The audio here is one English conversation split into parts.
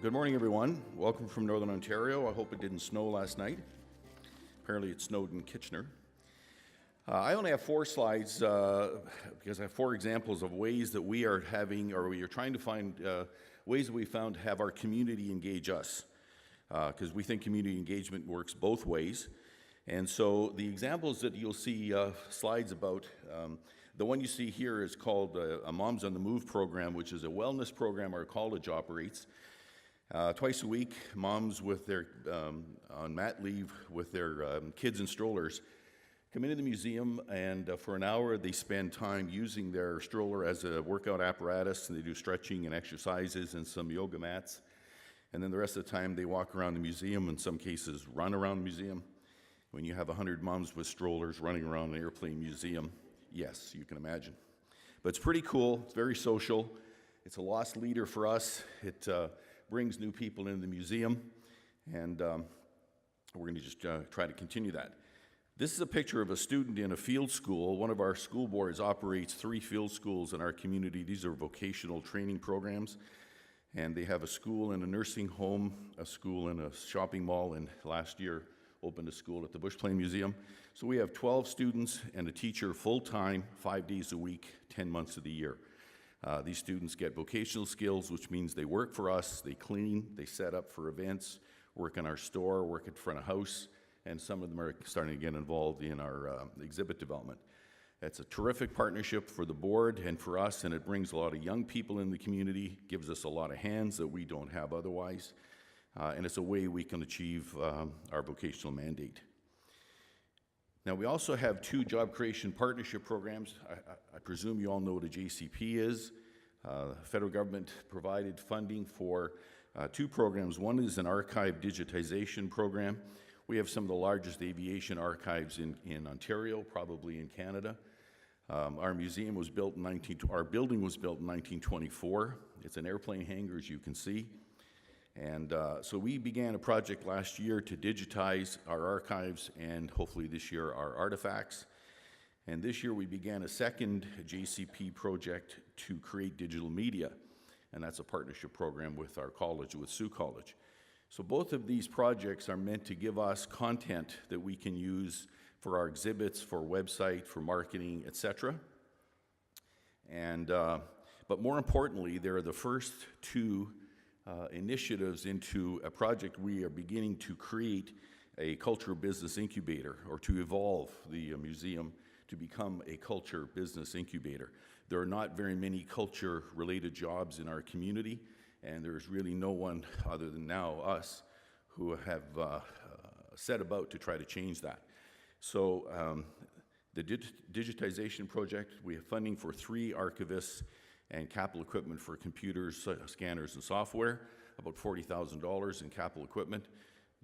Good morning, everyone. Welcome from Northern Ontario. I hope it didn't snow last night. Apparently it snowed in Kitchener. I only have 4 slides because I have 4 examples of ways that we are having, or we are trying to find ways that we found to have our community engage us. Because we think community engagement works both ways. And so the examples that you'll see slides about, the one you see here is called a Moms on the Move program, which is a wellness program our college operates. Twice a week, moms with their on mat leave with their kids in strollers come into the museum, and for an hour they spend time using their stroller as a workout apparatus, and they do stretching and exercises and some yoga mats. And then the rest of the time they walk around the museum, in some cases run around the museum. When you have 100 moms with strollers running around an airplane museum, yes, you can imagine. But it's pretty cool, it's very social, it's a lost leader for us. It brings new people into the museum, and we're going to just try to continue that. This is a picture of a student in a field school. One of our school boards operates 3 field schools in our community. These are vocational training programs, and they have a school in a nursing home, a school in a shopping mall, and last year opened a school at the Bush Plain Museum. So we have 12 students and a teacher full-time, 5 days a week, 10 months of the year. These students get vocational skills, which means they work for us, they clean, they set up for events, work in our store, work in front of house, and some of them are starting to get involved in our exhibit development. It's a terrific partnership for the board and for us, and it brings a lot of young people in the community, gives us a lot of hands that we don't have otherwise, and it's a way we can achieve our vocational mandate. Now, we also have 2 job creation partnership programs. I presume you all know what a JCP is. The federal government provided funding for 2 programs. One is an archive digitization program. We have some of the largest aviation archives in Ontario, probably in Canada. Our museum was built in our building was built in 1924. It's an airplane hangar, as you can see. And so we began a project last year to digitize our archives and hopefully this year our artifacts. And this year we began a second JCP project to create digital media. And that's a partnership program with our college, with Sioux College. So both of these projects are meant to give us content that we can use for our exhibits, for website, for marketing, etc. And, but more importantly, they're the first 2 initiatives into a project we are beginning to create a culture business incubator, or to evolve the museum to become a culture business incubator. There are not very many culture-related jobs in our community, and there's really no one other than now us who have set about to try to change that. So the digitization project, we have funding for 3 archivists and capital equipment for computers, scanners, and software, about $40,000 in capital equipment.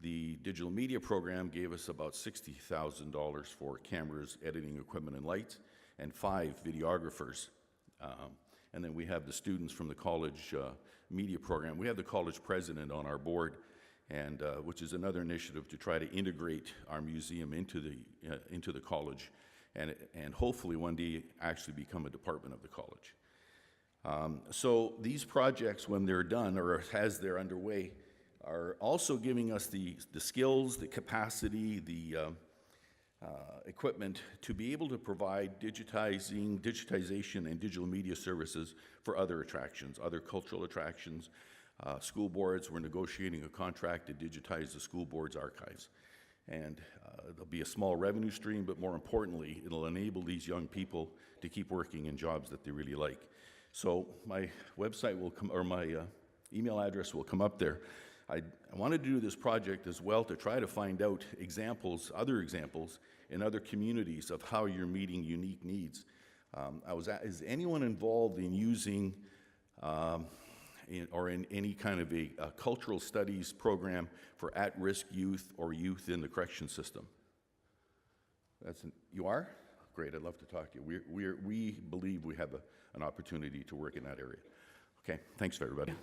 The digital media program gave us about $60,000 for cameras, editing equipment, and lights, and 5 videographers. And then we have the students from the college media program. We have the college president on our board, and which is another initiative to try to integrate our museum into the college, and hopefully one day actually become a department of the college. So these projects, when they're done, or as they're underway, are also giving us the skills, the capacity, the equipment to be able to provide digitization and digital media services for other attractions, other cultural attractions. School boards, we're negotiating a contract to digitize the school board's archives. And there'll be a small revenue stream, but more importantly, it'll enable these young people to keep working in jobs that they really like. So my website will come, or my email address will come up there. I wanted to do this project as well to try to find out examples, other examples in other communities of how you're meeting unique needs. Is anyone involved in using or in any kind of a cultural studies program for at-risk youth or youth in the correction system? You are? Great, I'd love to talk to you. We believe we have an opportunity to work in that area. Okay, thanks everybody.